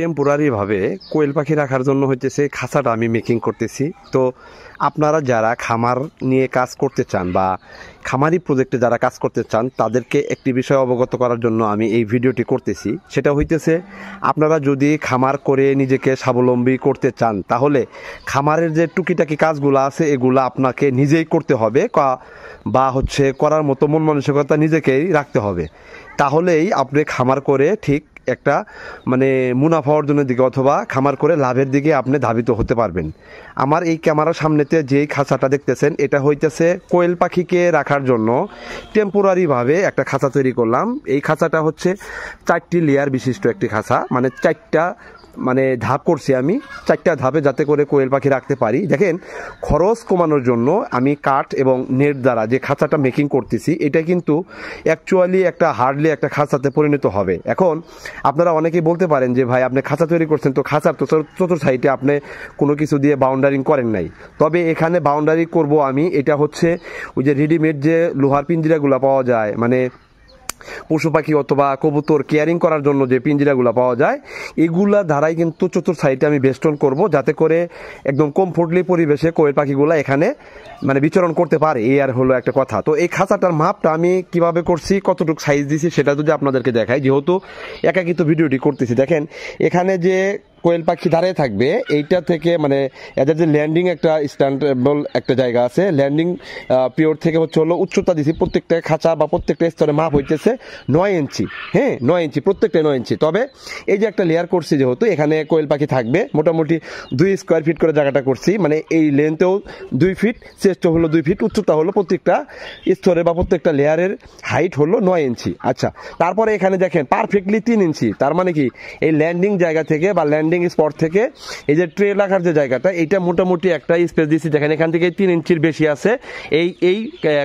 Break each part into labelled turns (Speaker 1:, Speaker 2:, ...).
Speaker 1: Temporary ভাবে কোয়েল পাখি রাখার জন্য হইতেছে খাঁচাটা আমি মেকিং করতেছি। তো আপনারা যারা খামার নিয়ে কাজ করতে চান বা খামারি প্রজেক্টে যারা কাজ করতে চান তাদেরকে একটি বিষয় অবগত করার জন্য আমি এই ভিডিওটি করতেছি। সেটা হইতেছে আপনারা যদি খামার করে নিজেকে স্বাবলম্বী করতে চান তাহলে খামারের যে টুকিটাকি কাজগুলো আছে এগুলো আপনাকে নিজেই করতে হবে বা করার মতো মন মানসিকতা নিজেকেই রাখতে হবে। তাহলেই আপনি খামার করে ঠিক একটা মুনাফা অর্জনের দিকে অথবা খামার করে লাভের দিকে আপনি ধাবিত হতে পারবেন। আমার এই ক্যামেরার সামনেতে যেই খাঁচাটা দেখতেছেন এটা হইতেছে কোয়েল পাখিকে রাখার জন্য টেম্পোরারিভাবে একটা খাঁচা তৈরি করলাম। এই খাঁচাটা 4টি লেয়ার বিশিষ্ট একটি খাঁচা, 4টা ধাপ করছি আমি, 4টা ধাপে যাতে করে কোয়েল পাখি রাখতে পারি। দেখেন, খরচ কমানোর জন্য আমি কাঠ এবং নেট দ্বারা যে খাঁচাটা মেকিং করতেছি এটা কিন্তু অ্যাকচুয়ালি একটা হার্ডলি একটা খাঁচাতে পরিণত হবে। এখন আপনারা অনেকেই বলতে পারেন যে ভাই আপনি খাঁচা তৈরি করছেন, তো খাঁচার তো চতুর্থ সাইডে আপনি কোনো কিছু দিয়ে বাউন্ডারিং করেন নাই। তবে এখানে বাউন্ডারি করব আমি, এটা ওই যে রেডিমেড যে লোহার পিঞ্জিরাগুলো পাওয়া যায়, পশু পাখি অথবা কবুতর কেয়ারিং করার জন্য যে পিঞ্জিরাগুলো পাওয়া যায় এগুলা ধারাই কিন্তু চতুর্থ সাইডে আমি বেষ্টন করব, যাতে করে একদম কমফোর্টলি পরিবেশে কোয়েল পাখিগুলো এখানে বিচরণ করতে পারে। এই আর হলো একটা কথা। তো এই খাঁচাটার মাপটা আমি কিভাবে করছি, কতটুকু সাইজ দিছি সেটা যদি আপনাদেরকে দেখাই, যেহেতু একাকিত ভিডিওটি করতেছি। দেখেন, এখানে যে কোয়েল পাখি দাঁড়িয়ে থাকবে এইটা থেকে এদের যে ল্যান্ডিং একটা স্ট্যান্ডেবল একটা জায়গা আছে, ল্যান্ডিং পিওর থেকে উচ্চতা দিছি প্রত্যেকটা খাঁচা বা প্রত্যেকটা স্তরে মাপ হইতেছে 9 ইঞ্চি। হ্যাঁ, 9 ইঞ্চি, প্রত্যেকটা 9 ইঞ্চি। তবে এই যে একটা লেয়ার করছি, যেহেতু এখানে কোয়েল পাখি থাকবে মোটামুটি 2 স্কোয়ার ফিট করে জায়গাটা করছি, এই লেন্থেও 2 ফিট, চেস্ট হলো 2 ফিট, উচ্চতা হলো প্রত্যেকটা স্তরে বা প্রত্যেকটা লেয়ারের হাইট হলো 9 ইঞ্চি। আচ্ছা, তারপরে এখানে দেখেন পারফেক্টলি 3 ইঞ্চি। তার কি এই ল্যান্ডিং জায়গা থেকে বা ল্যান্ডিং স্পট থেকে এই যে ট্রে রাখার যে জায়গাটা এটা মোটামুটি একটা স্পেস দিচ্ছি। দেখেন, এখান থেকে 3 ইঞ্চির বেশি আছে। এই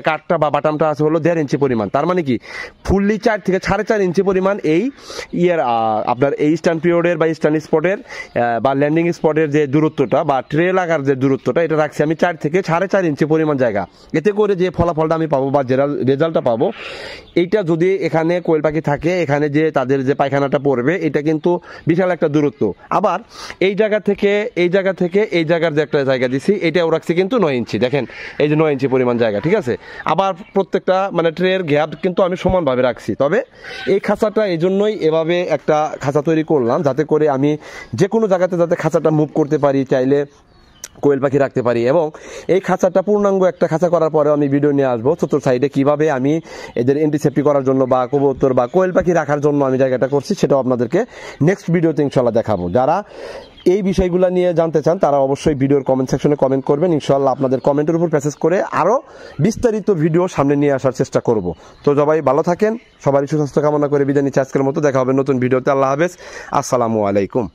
Speaker 1: কাঠটা বা বাটামটা আছে হলো 1.5 ইঞ্চি পরিমাণ। তার কি ফুললি 4 থেকে 4.5 ইঞ্চি পরিমাণ এই আপনার এই স্ট্যান্ড পিরিয়ডের বা স্ট্যান্ড স্পটের বা ল্যান্ডিং স্পটের যে দূরত্বটা বা ট্রে লাগার যে দূরত্বটা এটা রাখছি আমি 4 থেকে 4.5 ইঞ্চি পরিমাণ জায়গা। এতে করে যে ফলাফলটা আমি পাবো বা যে রেজাল্টটা পাবো, এইটা যদি এখানে কোয়েল পাখি থাকে, এখানে যে তাদের যে পায়খানাটা পড়বে এটা কিন্তু বিশাল একটা দূরত্ব। আবার এই জায়গা থেকে এই জায়গার যে একটা জায়গা দিছি এটাও রাখছি কিন্তু 9 ইঞ্চি। দেখেন, এই যে 9 ইঞ্চি পরিমাণ জায়গা, ঠিক আছে। আবার প্রত্যেকটা ট্রের গ্যাপ কিন্তু আমি সমানভাবে রাখছি। তবে এই খাঁচাটা এই জন্যই এভাবে একটা খাঁচা তৈরি করলাম, যাতে করে আমি যে কোনো জায়গাতে যাতে খাঁচাটা মুভ করতে পারি, চাইলে কোয়েল পাখি রাখতে পারি। এবং এই খাঁচাটা পূর্ণাঙ্গ একটা খাঁচা করার পরে আমি ভিডিও নিয়ে আসবো চতুর্থ সাইডে কিভাবে আমি এদের এন্টিসেপ্টি করার জন্য বা কবুতর বা কোয়েল পাখি রাখার জন্য আমি জায়গাটা করছি, সেটাও আপনাদেরকে নেক্সট ভিডিওতে ইনশাল্লাহ দেখাবো। যারা এই বিষয়গুলো নিয়ে জানতে চান তারা অবশ্যই ভিডিওর কমেন্ট সেকশনে কমেন্ট করবেন। ইনশাল্লাহ আপনাদের কমেন্টের উপর প্যাসেজ করে আরও বিস্তারিত ভিডিও সামনে নিয়ে আসার চেষ্টা করব। তো সবাই ভালো থাকেন, সবারই সুস্বাস্থ্য কামনা করে বিদায় নিচ্ছি আজকের মতো। দেখা হবে নতুন ভিডিওতে। আল্লাহ হাফেজ, আসসালামু আলাইকুম।